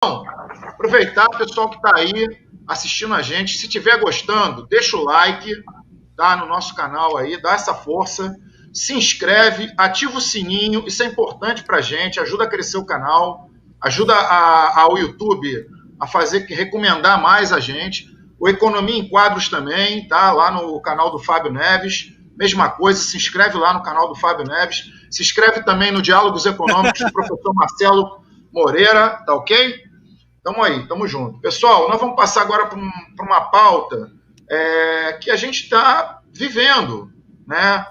Aproveitar o pessoal que está aí assistindo a gente. Se estiver gostando, deixa o like, tá, no nosso canal aí, dá essa força. Se inscreve, ativa o sininho, isso é importante para a gente, ajuda a crescer o canal, ajuda ao YouTube a recomendar mais a gente. O Economia em Quadros também, tá, lá no canal do Fábio Neves, mesma coisa, se inscreve lá no canal do Fábio Neves, se inscreve também no Diálogos Econômicos do professor Marcelo Moreira, tá ok? Tamo aí, tamo junto. Pessoal, nós vamos passar agora para uma pauta que a gente está vivendo, né?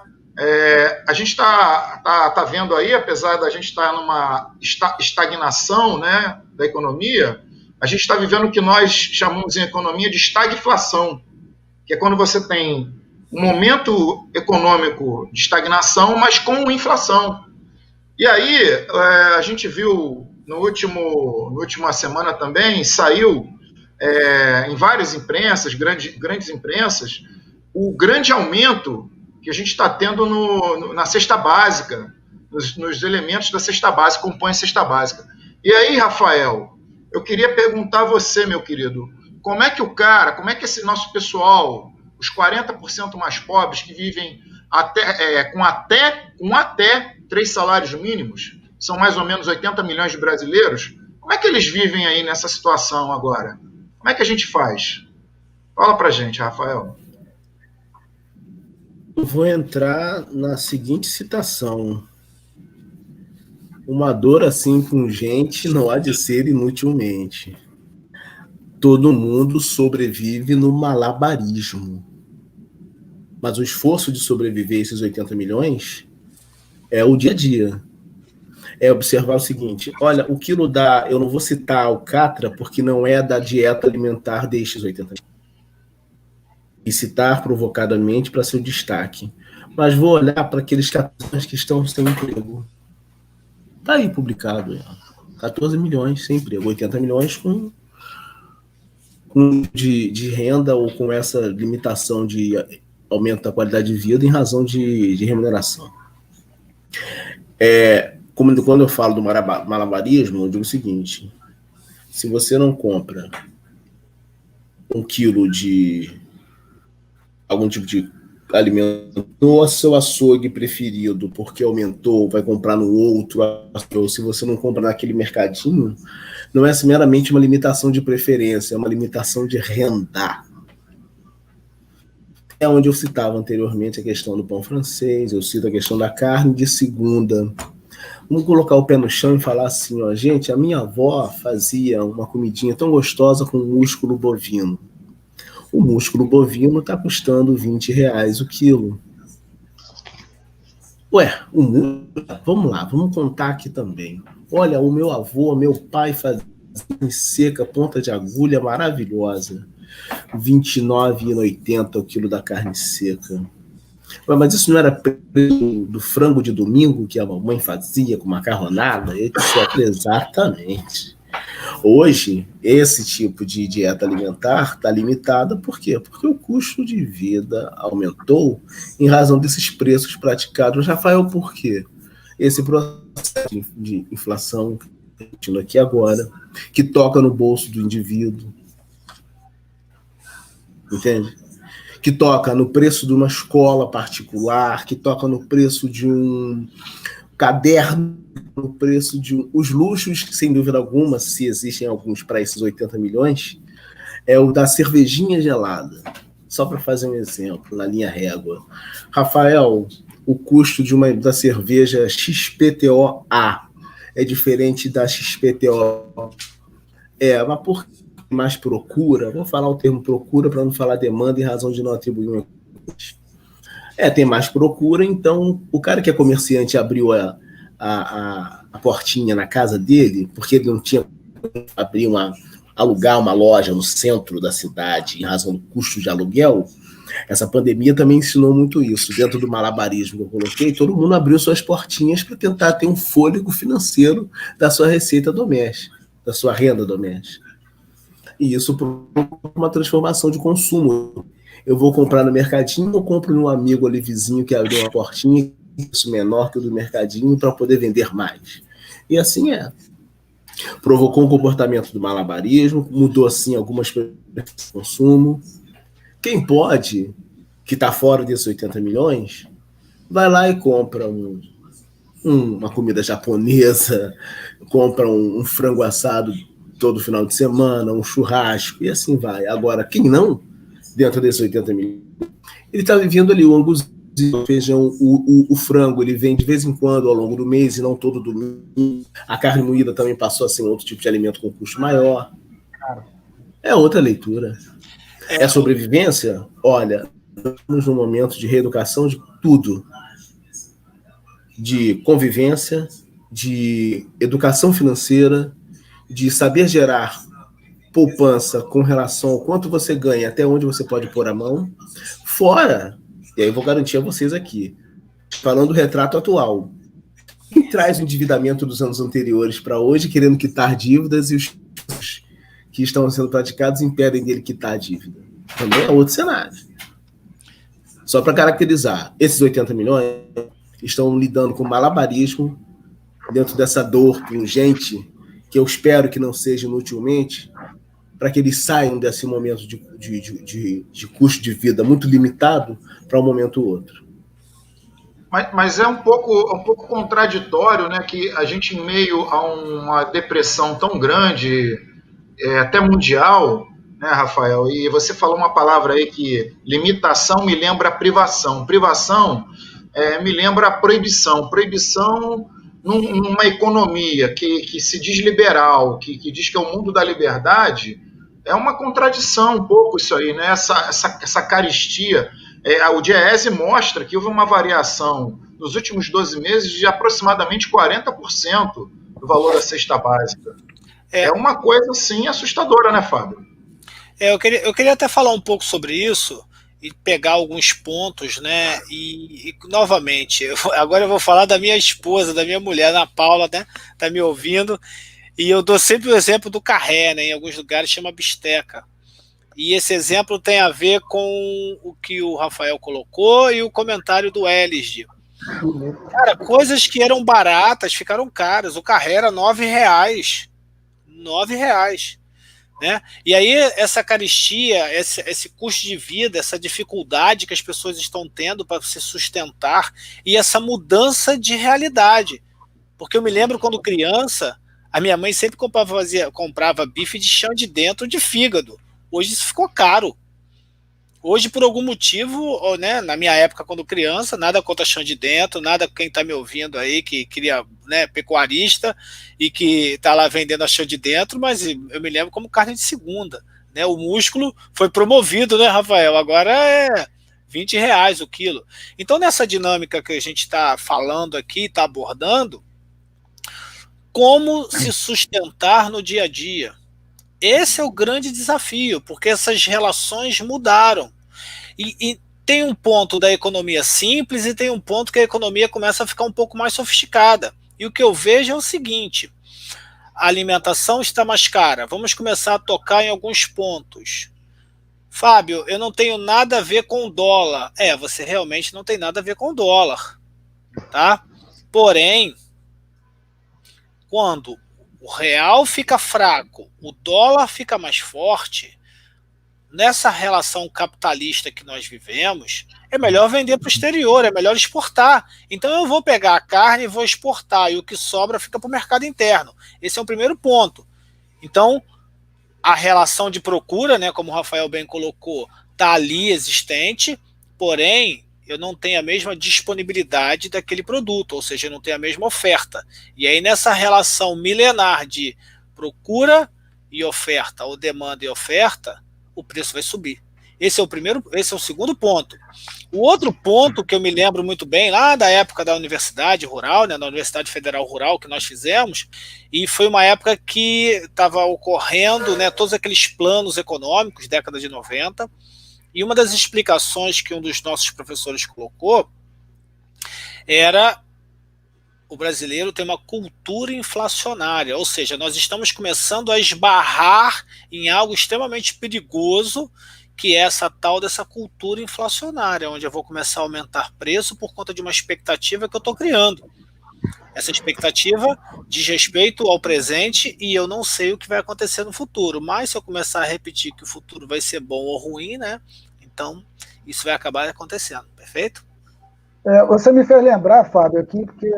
A gente está vendo aí, apesar da gente estar numa estagnação, né, da economia, a gente está vivendo o que nós chamamos em economia de estagflação, que é quando você tem um momento econômico de estagnação, mas com inflação. E aí, a gente viu na última semana também, saiu em várias imprensas, grandes imprensas, o grande aumento que a gente está tendo na cesta básica, nos elementos da cesta básica, compõem a cesta básica. E aí, Rafael, eu queria perguntar a você, meu querido, como é que esse nosso pessoal, os 40% mais pobres que vivem com até 3 salários mínimos, são mais ou menos 80 milhões de brasileiros, como é que eles vivem aí nessa situação agora? Como é que a gente faz? Fala pra gente, Rafael. Eu vou entrar na seguinte citação: uma dor assim pungente não há de ser inutilmente. Todo mundo sobrevive no malabarismo. Mas o esforço de sobreviver a esses 80 milhões é o dia a dia. É observar o seguinte: olha, o quilo da... Eu não vou citar alcatra, porque não é da dieta alimentar destes 80 milhões. E citar provocadamente para seu destaque. Mas vou olhar para aqueles 14 que estão sem emprego. Está aí publicado. 14 milhões sem emprego. 80 milhões de renda ou com essa limitação de aumento da qualidade de vida em razão de remuneração. Quando eu falo do malabarismo, eu digo o seguinte: se você não compra 1 quilo de algum tipo de alimento no seu açougue preferido, porque aumentou, vai comprar no outro, ou se você não compra naquele mercadinho, não é meramente uma limitação de preferência, é uma limitação de renda. É onde eu citava anteriormente a questão do pão francês, eu cito a questão da carne de segunda. Vamos colocar o pé no chão e falar assim, ó, gente, a minha avó fazia uma comidinha tão gostosa com músculo bovino. O músculo bovino está custando R$20 o quilo. Ué, vamos lá, vamos contar aqui também. Olha, o meu avô, meu pai fazia seca, ponta de agulha maravilhosa. R$29,80 o quilo da carne seca. Ué, mas isso não era preço do frango de domingo que a mamãe fazia com macarronada? Etc. Exatamente. Hoje, esse tipo de dieta alimentar está limitada, por quê? Porque o custo de vida aumentou em razão desses preços praticados. Rafael, por quê? Esse processo de inflação que está tendo aqui agora, que toca no bolso do indivíduo, entende? Que toca no preço de uma escola particular, que toca no preço de um caderno, no preço de os luxos, que sem dúvida alguma, se existem alguns para esses 80 milhões, é o da cervejinha gelada. Só para fazer um exemplo, na linha régua. Rafael, o custo da cerveja XPTO-A é diferente da XPTO. Mas por que mais procura? Vou falar o termo procura para não falar demanda em razão de não atribuir um... tem mais procura, então o cara que é comerciante abriu a portinha na casa dele, porque ele não tinha alugar uma loja no centro da cidade em razão do custo de aluguel. Essa pandemia também ensinou muito isso. Dentro do malabarismo que eu coloquei, todo mundo abriu suas portinhas para tentar ter um fôlego financeiro da sua receita doméstica, da sua renda doméstica. E isso provoca uma transformação de consumo. Eu vou comprar no mercadinho ou compro num amigo ali vizinho que abriu uma portinha, isso menor que o do mercadinho, para poder vender mais. E assim é. Provocou um comportamento do malabarismo, mudou, assim, algumas preferências de consumo. Quem pode, que está fora desses 80 milhões, vai lá e compra uma comida japonesa, compra um frango assado todo final de semana, um churrasco, e assim vai. Agora, quem não, dentro desses 80 milhões, ele está vivendo ali o anguzinho, o feijão, o frango, ele vem de vez em quando ao longo do mês e não todo domingo. A carne moída também passou a ser outro tipo de alimento com custo maior. É outra leitura. É sobrevivência? Olha, estamos num momento de reeducação de tudo. De convivência, de educação financeira, de saber gerar poupança com relação ao quanto você ganha, até onde você pode pôr a mão. Fora, e aí eu vou garantir a vocês aqui, falando do retrato atual, quem traz o endividamento dos anos anteriores para hoje, querendo quitar dívidas, e os que estão sendo praticados impedem dele quitar a dívida. Também é outro cenário. Só para caracterizar, esses 80 milhões estão lidando com malabarismo dentro dessa dor pungente, que eu espero que não seja inutilmente, para que eles saiam desse momento de custo de vida muito limitado para um momento ou outro. Mas é um pouco contraditório, né, que a gente, em meio a uma depressão tão grande, até mundial, né, Rafael? E você falou uma palavra aí que limitação me lembra privação. Privação me lembra a proibição. Proibição numa economia que se diz liberal, que diz que é o mundo da liberdade, é uma contradição um pouco isso aí, né? Essa carestia. O Diese mostra que houve uma variação nos últimos 12 meses de aproximadamente 40% do valor da cesta básica. É uma coisa, assim, assustadora, né, Fábio? Eu queria até falar um pouco sobre isso e pegar alguns pontos, né? E novamente, agora eu vou falar da minha esposa, da minha mulher, Ana Paula, né? Tá me ouvindo. E eu dou sempre o exemplo do carré, né? Em alguns lugares chama bisteca. E esse exemplo tem a ver com o que o Rafael colocou e o comentário do Elisdi. Cara, coisas que eram baratas ficaram caras. O carré era R$9. R$9. Né? E aí essa carestia, esse custo de vida, essa dificuldade que as pessoas estão tendo para se sustentar e essa mudança de realidade. Porque eu me lembro quando criança, a minha mãe sempre comprava bife de chão de dentro de fígado. Hoje isso ficou caro. Hoje, por algum motivo, né, na minha época, quando criança, nada contra chão de dentro, nada quem está me ouvindo aí, que queria, né, pecuarista e que está lá vendendo a chão de dentro, mas eu me lembro como carne de segunda. Né, o músculo foi promovido, né, Rafael? Agora é R$20 o quilo. Então, nessa dinâmica que a gente está falando aqui, está abordando, como se sustentar no dia a dia? Esse é o grande desafio, porque essas relações mudaram. E tem um ponto da economia simples e tem um ponto que a economia começa a ficar um pouco mais sofisticada. E o que eu vejo é o seguinte: a alimentação está mais cara. Vamos começar a tocar em alguns pontos. Fábio, eu não tenho nada a ver com o dólar. Você realmente não tem nada a ver com o dólar. Tá? Porém, quando o real fica fraco, o dólar fica mais forte, nessa relação capitalista que nós vivemos, é melhor vender para o exterior, é melhor exportar. Então eu vou pegar a carne e vou exportar, e o que sobra fica para o mercado interno. Esse é o primeiro ponto. Então, a relação de procura, né, como o Rafael bem colocou, está ali existente, porém, eu não tenho a mesma disponibilidade daquele produto, ou seja, eu não tenho a mesma oferta. E aí, nessa relação milenar de procura e oferta, ou demanda e oferta, o preço vai subir. Esse é o segundo ponto. O outro ponto que eu me lembro muito bem, lá da época da Universidade Rural, né, da Universidade Federal Rural que nós fizemos, e foi uma época que estava ocorrendo, né, todos aqueles planos econômicos, década de 90, e uma das explicações que um dos nossos professores colocou era: o brasileiro tem uma cultura inflacionária, ou seja, nós estamos começando a esbarrar em algo extremamente perigoso, que é essa tal dessa cultura inflacionária, onde eu vou começar a aumentar preço por conta de uma expectativa que eu estou criando. Essa expectativa diz respeito ao presente e eu não sei o que vai acontecer no futuro. Mas se eu começar a repetir que o futuro vai ser bom ou ruim, né? Então isso vai acabar acontecendo, perfeito? Você me fez lembrar, Fábio, aqui, porque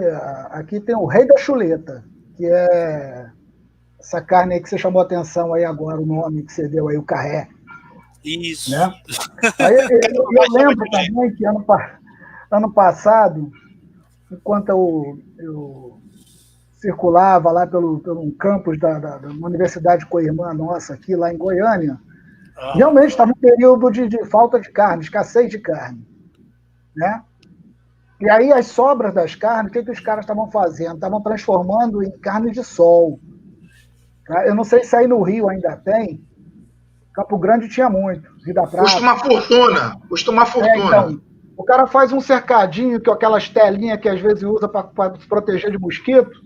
aqui tem o rei da chuleta, que é essa carne aí que você chamou a atenção aí agora, o nome que você deu aí, o carré. Isso. Né? Aí, eu lembro também que ano passado, enquanto eu circulava lá pelo campus da Universidade Coirmã nossa, aqui lá em Goiânia, realmente estava um período de falta de carne, escassez de carne. Né? E aí as sobras das carnes, o que os caras estavam fazendo? Estavam transformando em carne de sol. Tá? Eu não sei se aí no Rio ainda tem. Campo Grande tinha muito. Rio da Prata. Custa uma fortuna. Então, o cara faz um cercadinho, que é aquelas telinhas que às vezes usa para se proteger de mosquito.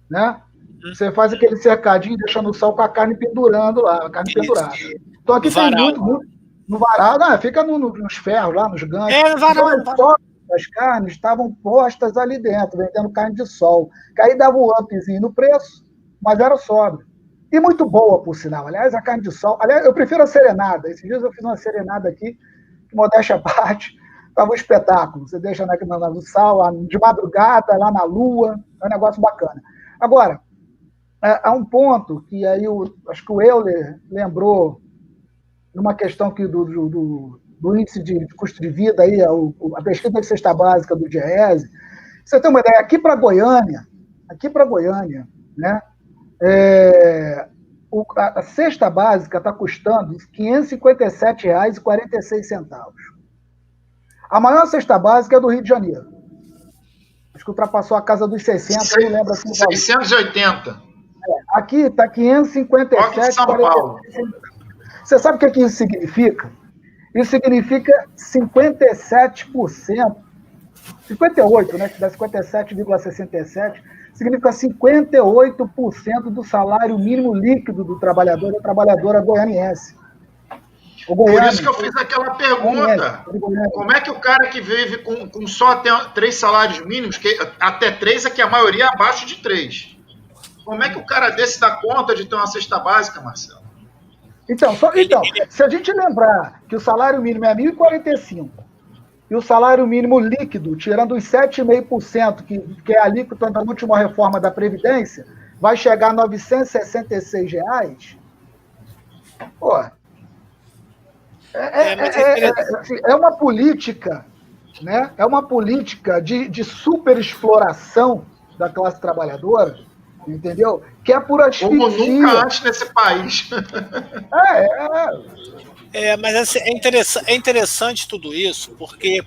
Né? Você faz aquele cercadinho e deixa no sol com a carne pendurando lá, a carne pendurada. Então aqui tem muito no varal, não, fica nos ferros lá, nos ganchos. No varal. Então, as carnes estavam postas ali dentro, vendendo carne de sol. Que aí dava um upzinho no preço, mas era sóbrio. E muito boa, por sinal. Aliás, a carne de sol... Aliás, eu prefiro a serenada. Esses dias eu fiz uma serenada aqui, que modéstia à parte, estava um espetáculo. Você deixa no sal, de madrugada, lá na lua, é um negócio bacana. Agora, há um ponto que aí acho que o Euler lembrou numa questão que do índice de custo de vida, aí, a pesquisa de cesta básica do DIEESE. Você tem uma ideia, aqui para Goiânia, né, a cesta básica está custando R$ 557,46. A maior cesta básica é do Rio de Janeiro. Acho que ultrapassou a casa dos 600, eu não lembro assim. 680. Aqui está 557,46. Você sabe o que isso significa? Isso significa 57%, 58%, né, que dá 57,67%, significa 58% do salário mínimo líquido do trabalhador e da trabalhadora goianiense. Por isso que eu fiz aquela pergunta. Como é que o cara que vive com só até 3 salários mínimos, que até 3 é que a maioria é abaixo de 3, como é que o cara desse dá conta de ter uma cesta básica, Marcelo? Então, se a gente lembrar que o salário mínimo é 1.045 e o salário mínimo líquido, tirando os 7,5%, que é a alíquota da última reforma da Previdência, vai chegar a R$ 966. Pô, é uma política, né? É uma política de superexploração da classe trabalhadora, entendeu? Que é por asfixia. Como nunca antes nesse país. Mas assim, é interessante tudo isso, porque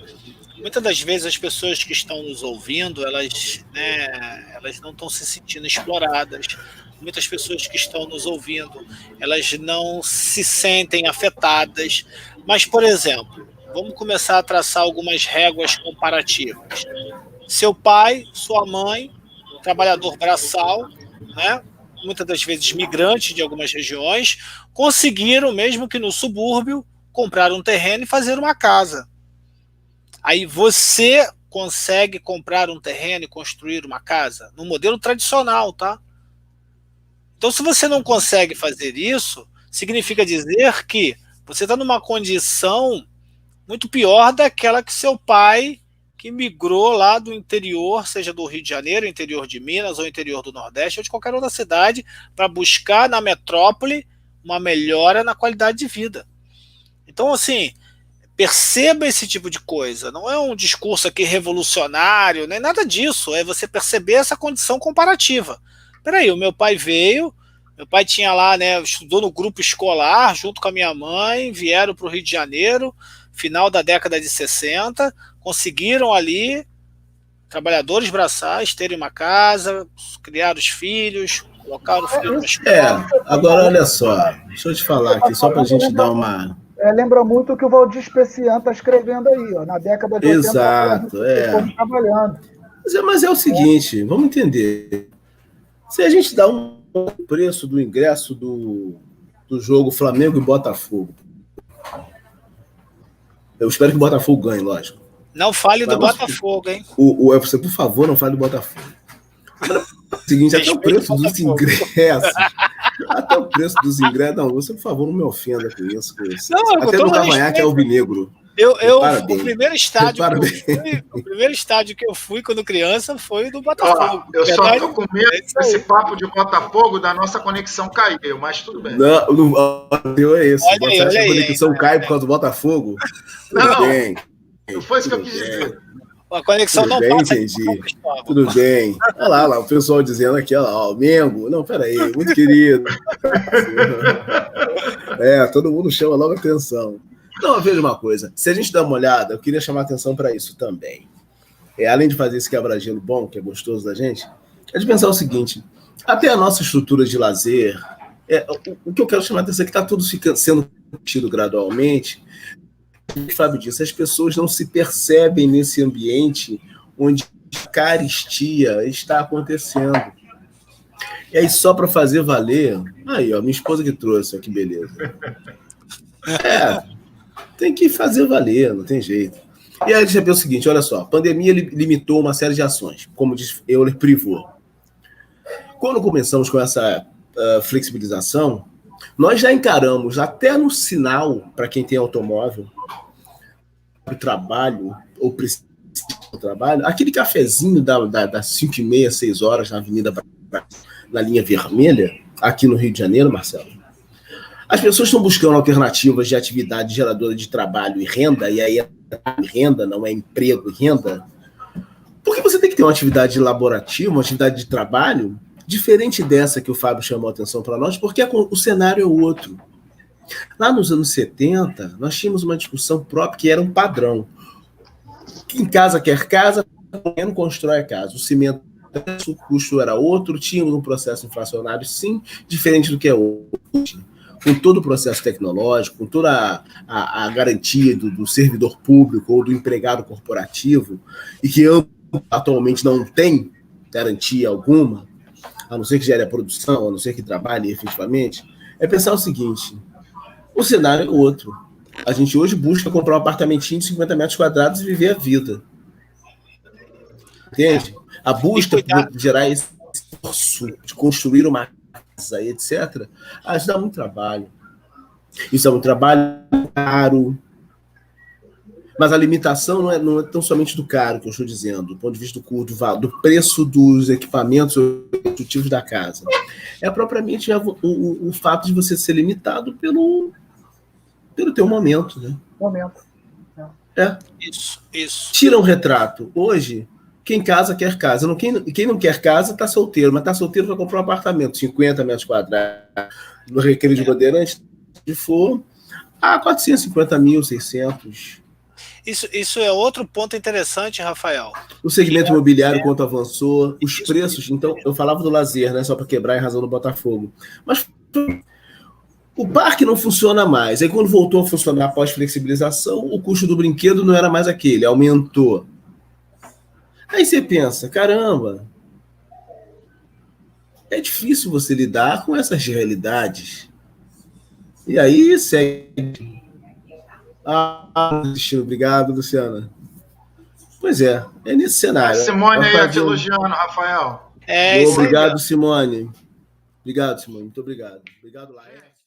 muitas das vezes as pessoas que estão nos ouvindo, elas não estão se sentindo exploradas. Muitas pessoas que estão nos ouvindo, elas não se sentem afetadas. Mas, por exemplo, vamos começar a traçar algumas réguas comparativas. Seu pai, sua mãe, trabalhador braçal, né? Muitas das vezes migrantes de algumas regiões, conseguiram, mesmo que no subúrbio, comprar um terreno e fazer uma casa. Aí você consegue comprar um terreno e construir uma casa? No modelo tradicional, tá? Então, se você não consegue fazer isso, significa dizer que você está numa condição muito pior daquela que seu pai, que migrou lá do interior, seja do Rio de Janeiro, interior de Minas, ou interior do Nordeste, ou de qualquer outra cidade, para buscar na metrópole uma melhora na qualidade de vida. Então, assim, perceba esse tipo de coisa. Não é um discurso aqui revolucionário, nem nada disso. É você perceber essa condição comparativa. Peraí, o meu pai veio, meu pai tinha lá, né, estudou no grupo escolar, junto com a minha mãe, vieram para o Rio de Janeiro, final da década de 60, conseguiram ali, trabalhadores braçais, terem uma casa, criar os filhos, colocar o filho na escola. Agora olha só, deixa eu te falar aqui, só para a gente dar uma... lembra muito o que o Valdir Especian está escrevendo aí, ó, na década de 80. Exato, trabalhando. Mas é o seguinte, vamos entender. Se a gente dá um preço do ingresso do jogo Flamengo e Botafogo, eu espero que o Botafogo ganhe, lógico. Não fale do Botafogo, hein? Você, por favor, não fale do Botafogo. O seguinte, até o preço dos ingressos. Até o preço dos ingressos. Não, você, por favor, não me ofenda com isso. Não, até no cavanhaque é alvinegro. O primeiro estádio que eu fui quando criança foi o do Botafogo. Eu só tô com medo desse papo de Botafogo da nossa conexão cair, mas tudo bem. Não é esse. Você acha que a conexão cai por causa do Botafogo? Não, não foi isso que eu quis dizer. A conexão tudo não bem, passa. Entendi. Tudo bem. Olha lá, o pessoal dizendo aqui, ó, o Mengo. Não, peraí, muito querido. Todo mundo chama logo atenção. Não, veja uma coisa. Se a gente dá uma olhada, eu queria chamar atenção para isso também. Além de fazer esse quebra-gelo bom, que é gostoso da gente, é de pensar o seguinte: até a nossa estrutura de lazer, o que eu quero chamar a atenção é que está tudo sendo tido gradualmente. O Fábio disse, as pessoas não se percebem nesse ambiente onde a carestia está acontecendo. E aí, só para fazer valer, aí, ó, minha esposa que trouxe, ó, que beleza. Tem que fazer valer, não tem jeito. E aí a gente já pensa o seguinte, olha só, a pandemia limitou uma série de ações, como diz Euler Privot. Quando começamos com essa flexibilização, nós já encaramos até no sinal, para quem tem automóvel, para o trabalho, ou precisa do trabalho, aquele cafezinho das 5h30, 6 horas na Avenida na linha vermelha, aqui no Rio de Janeiro, Marcelo. As pessoas estão buscando alternativas de atividade geradora de trabalho e renda, e aí renda não é emprego e renda, porque você tem que ter uma atividade laborativa, uma atividade de trabalho, diferente dessa que o Fábio chamou a atenção para nós, porque o cenário é outro. Lá nos anos 70, nós tínhamos uma discussão própria que era um padrão. Quem casa quer casa, quem constrói a casa. O cimento, o custo era outro, tínhamos um processo inflacionário, sim, diferente do que é hoje. Com todo o processo tecnológico, com toda a garantia do servidor público ou do empregado corporativo, e que atualmente não tem garantia alguma, a não ser que gere a produção, a não ser que trabalhe efetivamente, é pensar o seguinte: o cenário é outro. A gente hoje busca comprar um apartamentinho de 50 metros quadrados e viver a vida. Entende? A busca de gerar esse esforço, de construir uma casa, etc., isso dá muito trabalho. Isso dá muito trabalho, caro. Mas a limitação não é tão somente do caro, que eu estou dizendo, do ponto de vista do preço dos equipamentos construtivos da casa. É propriamente o fato de você ser limitado pelo teu momento, né? Momento. Isso. Tira um retrato. Hoje, quem casa quer casa. Quem não quer casa está solteiro, mas está solteiro vai comprar um apartamento, 50 metros quadrados, no Recreio de Bandeirantes, se for, 450 mil, 600. Isso é outro ponto interessante, Rafael. O segmento imobiliário, quanto avançou, os preços. Então, eu falava do lazer, né? Só para quebrar em razão do Botafogo. Mas o parque não funciona mais. Aí, quando voltou a funcionar após flexibilização, o custo do brinquedo não era mais aquele, aumentou. Aí você pensa, caramba, é difícil você lidar com essas realidades. E aí segue. Obrigado, Luciana. Pois é nesse cenário. Simone aí te elogiando, Rafael. Obrigado, Simone. Obrigado, Simone. Muito obrigado. Obrigado, Laércio.